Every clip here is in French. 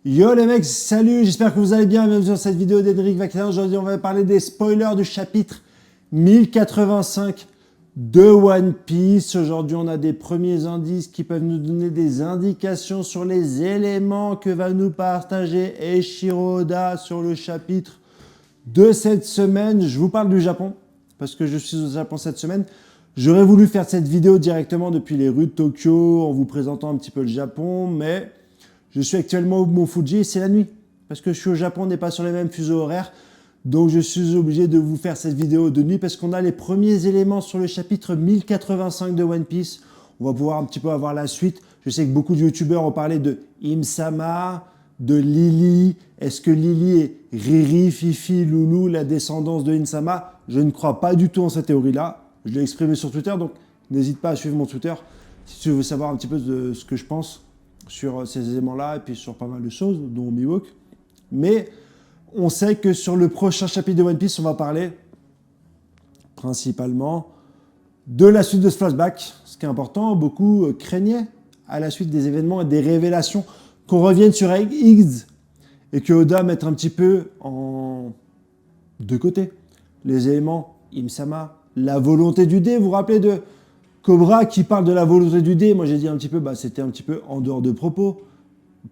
Yo les mecs, salut, j'espère que vous allez bien, bienvenue sur cette vidéo d'Henrik Vaquin. Aujourd'hui on va parler des spoilers du chapitre 1085 de One Piece. Aujourd'hui on a des premiers indices qui peuvent nous donner des indications sur les éléments que va nous partager Eiichiro Oda sur le chapitre de cette semaine. Je vous parle du Japon, parce que je suis au Japon cette semaine. J'aurais voulu faire cette vidéo directement depuis les rues de Tokyo en vous présentant un petit peu le Japon, mais je suis actuellement au Mont Fuji et c'est la nuit. Parce que je suis au Japon, on n'est pas sur les mêmes fuseaux horaires. Donc je suis obligé de vous faire cette vidéo de nuit parce qu'on a les premiers éléments sur le chapitre 1085 de One Piece. On va pouvoir un petit peu avoir la suite. Je sais que beaucoup de youtubeurs ont parlé de Im-sama, de Lily. Est-ce que Lily est Riri, Fifi, Loulou, la descendance de Im-sama? Je ne crois pas du tout en cette théorie-là. Je l'ai exprimé sur Twitter, donc n'hésite pas à suivre mon Twitter si tu veux savoir un petit peu de ce que je pense sur ces éléments-là et puis sur pas mal de choses, dont Mihawk. Mais on sait que sur le prochain chapitre de One Piece, on va parler principalement de la suite de ce flashback. Ce qui est important, beaucoup craignaient à la suite des événements et des révélations qu'on revienne sur X et que Oda mette un petit peu en de côté les éléments Im-sama, la volonté du dé. Vous vous rappelez de Cobra qui parle de la volonté du dé? Moi j'ai dit un petit peu, c'était un petit peu en dehors de propos.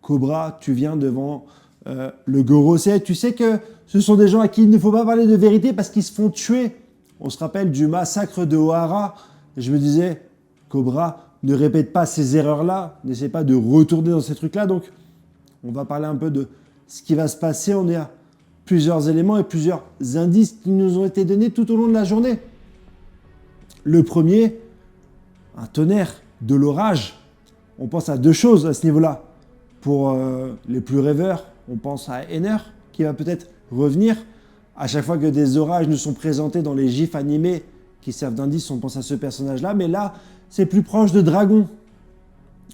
Cobra, tu viens devant le Gorosei, tu sais que ce sont des gens à qui il ne faut pas parler de vérité parce qu'ils se font tuer. On se rappelle du massacre de Ohara. Et je me disais, Cobra, ne répète pas ces erreurs-là, n'essaie pas de retourner dans ces trucs-là. Donc on va parler un peu de ce qui va se passer. On est à plusieurs éléments et plusieurs indices qui nous ont été donnés tout au long de la journée. Le premier, un tonnerre, de l'orage. On pense à deux choses à ce niveau-là. Pour les plus rêveurs, on pense à Enner, qui va peut-être revenir. À chaque fois que des orages nous sont présentés dans les gifs animés qui servent d'indice, on pense à ce personnage-là. Mais là, c'est plus proche de Dragon.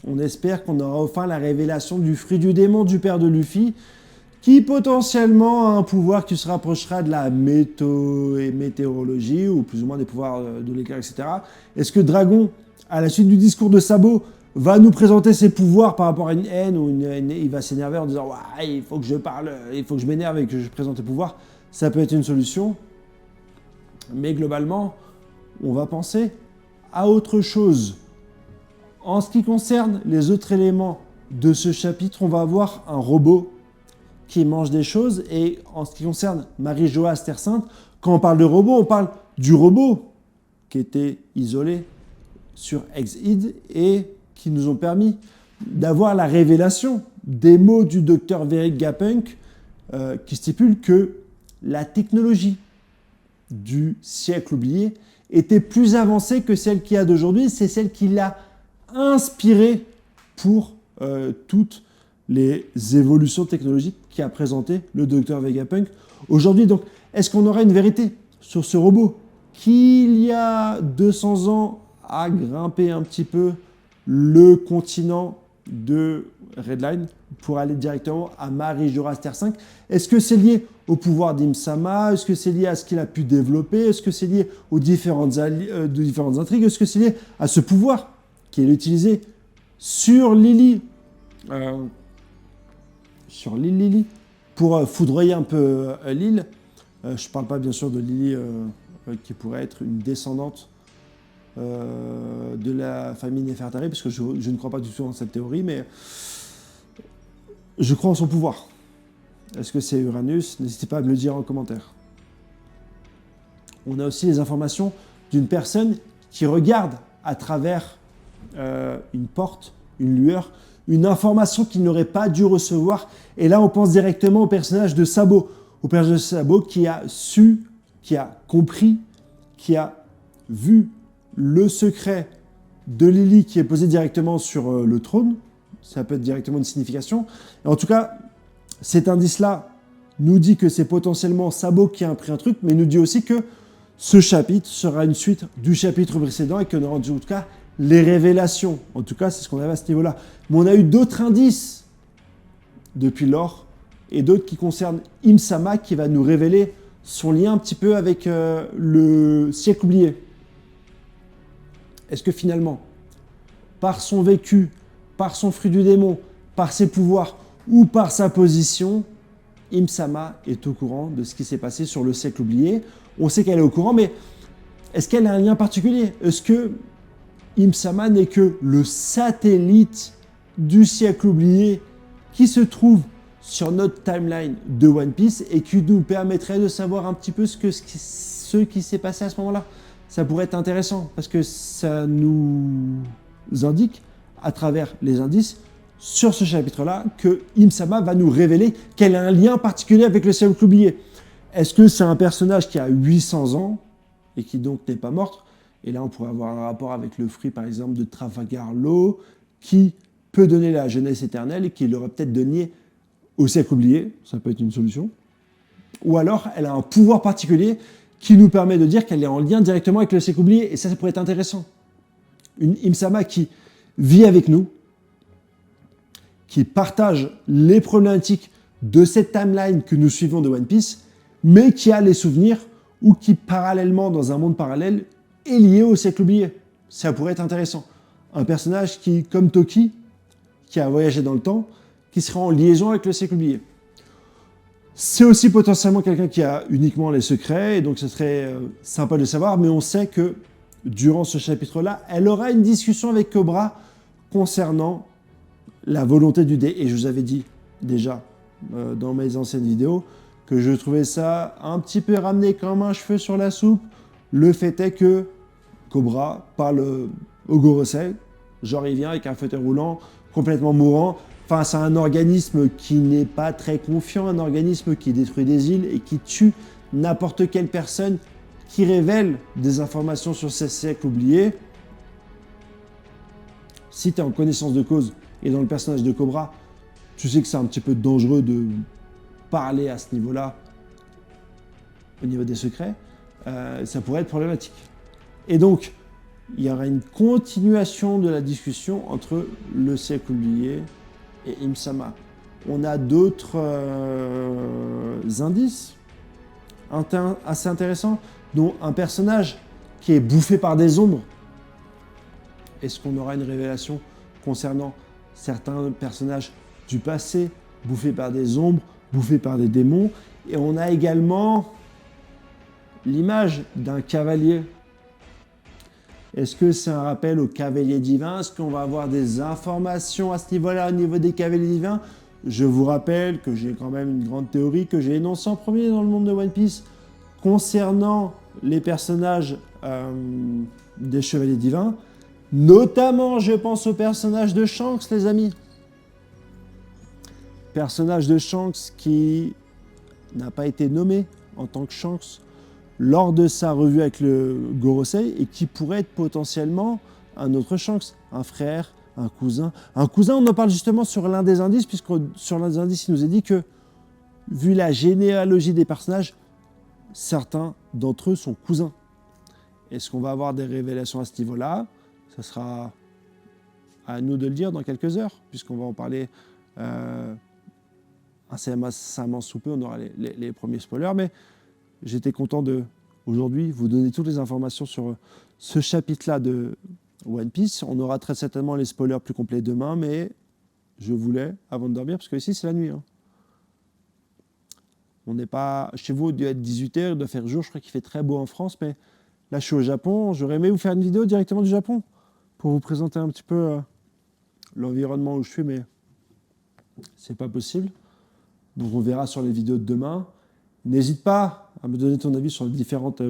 On espère qu'on aura enfin la révélation du fruit du démon du père de Luffy, qui potentiellement a un pouvoir qui se rapprochera de la météorologie, ou plus ou moins des pouvoirs de l'éclair, etc. Est-ce que Dragon, à la suite du discours de Sabo, va nous présenter ses pouvoirs par rapport à une haine, ou il va s'énerver en disant « Ouais, il faut que je parle, il faut que je m'énerve et que je présente les pouvoirs », ça peut être une solution. Mais globalement, on va penser à autre chose. En ce qui concerne les autres éléments de ce chapitre, on va avoir un robot qui mange des choses. Et en ce qui concerne Marie-Joas Terre Sainte, quand on parle de robot, on parle du robot qui était isolé sur Ex-Id et qui nous ont permis d'avoir la révélation des mots du docteur Vegapunk qui stipule que la technologie du siècle oublié était plus avancée que celle qu'il y a d'aujourd'hui. C'est celle qui l'a inspiré pour toutes les évolutions technologiques qu'a présenté le docteur Vegapunk aujourd'hui. Donc, est-ce qu'on aura une vérité sur ce robot qui, il y a 200 ans, a grimpé un petit peu le continent de Redline pour aller directement à Marie-Joas Terre 5. Est-ce que c'est lié au pouvoir d'Im-sama? Est-ce que c'est lié à ce qu'il a pu développer? Est-ce que c'est lié aux différentes intrigues? Est-ce que c'est lié à ce pouvoir qui est utilisé sur Lily pour foudroyer un peu l'île? Je ne parle pas bien sûr de Lily qui pourrait être une descendante de la famille Nefertari, parce que je ne crois pas du tout dans cette théorie, mais je crois en son pouvoir. Est-ce que c'est Uranus? N'hésitez pas à me le dire en commentaire. On a aussi les informations d'une personne qui regarde à travers une porte, une lueur, une information qu'il n'aurait pas dû recevoir. Et là, on pense directement au personnage de Sabo. Au personnage de Sabo qui a su, qui a compris, qui a vu le secret de Lily qui est posé directement sur le trône. Ça peut être directement une signification. Et en tout cas, cet indice-là nous dit que c'est potentiellement Sabo qui a appris un truc, mais nous dit aussi que ce chapitre sera une suite du chapitre précédent et qu'on aura en tout cas les révélations. En tout cas, c'est ce qu'on avait à ce niveau-là. Mais on a eu d'autres indices depuis lors et d'autres qui concernent Im-sama qui va nous révéler son lien un petit peu avec le siècle oublié. Est-ce que finalement, par son vécu, par son fruit du démon, par ses pouvoirs, ou par sa position, Im-sama est au courant de ce qui s'est passé sur le siècle oublié. On sait qu'elle est au courant, mais est-ce qu'elle a un lien particulier? Est-ce que Im-sama n'est que le satellite du siècle oublié qui se trouve sur notre timeline de One Piece et qui nous permettrait de savoir un petit peu ce qui s'est passé à ce moment-là? Ça pourrait être intéressant parce que ça nous indique, à travers les indices, sur ce chapitre-là, que Im-sama va nous révéler qu'elle a un lien particulier avec le siècle oublié. Est-ce que c'est un personnage qui a 800 ans et qui donc n'est pas morte? Et là, on pourrait avoir un rapport avec le fruit, par exemple, de Trafalgar Law, qui peut donner la jeunesse éternelle et qui l'aurait peut-être donné au siècle oublié. Ça peut être une solution. Ou alors, elle a un pouvoir particulier qui nous permet de dire qu'elle est en lien directement avec le siècle oublié. Et ça pourrait être intéressant. Une Im-sama qui vit avec nous, qui partage les problématiques de cette timeline que nous suivons de One Piece, mais qui a les souvenirs ou qui, parallèlement, dans un monde parallèle, est lié au siècle oublié. Ça pourrait être intéressant. Un personnage qui, comme Toki, qui a voyagé dans le temps, qui sera en liaison avec le siècle oublié. C'est aussi potentiellement quelqu'un qui a uniquement les secrets, et donc ce serait sympa de le savoir, mais on sait que durant ce chapitre-là, elle aura une discussion avec Cobra concernant la volonté du dé. Et je vous avais dit déjà dans mes anciennes vidéos que je trouvais ça un petit peu ramené comme un cheveu sur la soupe. Le fait est que Cobra parle au Gorosei, genre il vient avec un fauteuil roulant, complètement mourant, face à un organisme qui n'est pas très confiant, un organisme qui détruit des îles et qui tue n'importe quelle personne qui révèle des informations sur ces siècles oubliés. Si tu es en connaissance de cause et dans le personnage de Cobra, tu sais que c'est un petit peu dangereux de parler à ce niveau-là, au niveau des secrets, ça pourrait être problématique. Et donc, il y aura une continuation de la discussion entre le siècle oublié et Im-sama. On a d'autres indices assez intéressants, dont un personnage qui est bouffé par des ombres. Est-ce qu'on aura une révélation concernant certains personnages du passé, bouffés par des ombres, bouffés par des démons? Et on a également l'image d'un cavalier. Est-ce que c'est un rappel au cavalier divin? Est-ce qu'on va avoir des informations à ce niveau-là, au niveau des cavaliers divins? Je vous rappelle que j'ai quand même une grande théorie que j'ai énoncée en premier dans le monde de One Piece concernant les personnages des chevaliers divins. Notamment, je pense au personnage de Shanks, les amis. Personnage de Shanks qui n'a pas été nommé en tant que Shanks lors de sa revue avec le Gorosei et qui pourrait être potentiellement un autre Shanks, un frère, un cousin. Un cousin, on en parle justement sur l'un des indices, puisque sur l'un des indices, il nous est dit que, vu la généalogie des personnages, certains d'entre eux sont cousins. Est-ce qu'on va avoir des révélations à ce niveau-là? Ça sera à nous de le dire dans quelques heures, puisqu'on va en parler incessamment sous peu, on aura les premiers spoilers, mais j'étais content de, aujourd'hui, vous donner toutes les informations sur ce chapitre-là de One Piece. On aura très certainement les spoilers plus complets demain, mais je voulais, avant de dormir, parce que ici c'est la nuit. On n'est pas... Chez vous, il doit être 18h, il doit faire jour, je crois qu'il fait très beau en France, mais là je suis au Japon, j'aurais aimé vous faire une vidéo directement du Japon, pour vous présenter un petit peu l'environnement où je suis, mais c'est pas possible. Donc on verra sur les vidéos de demain. N'hésite pas à me donner ton avis sur les différentes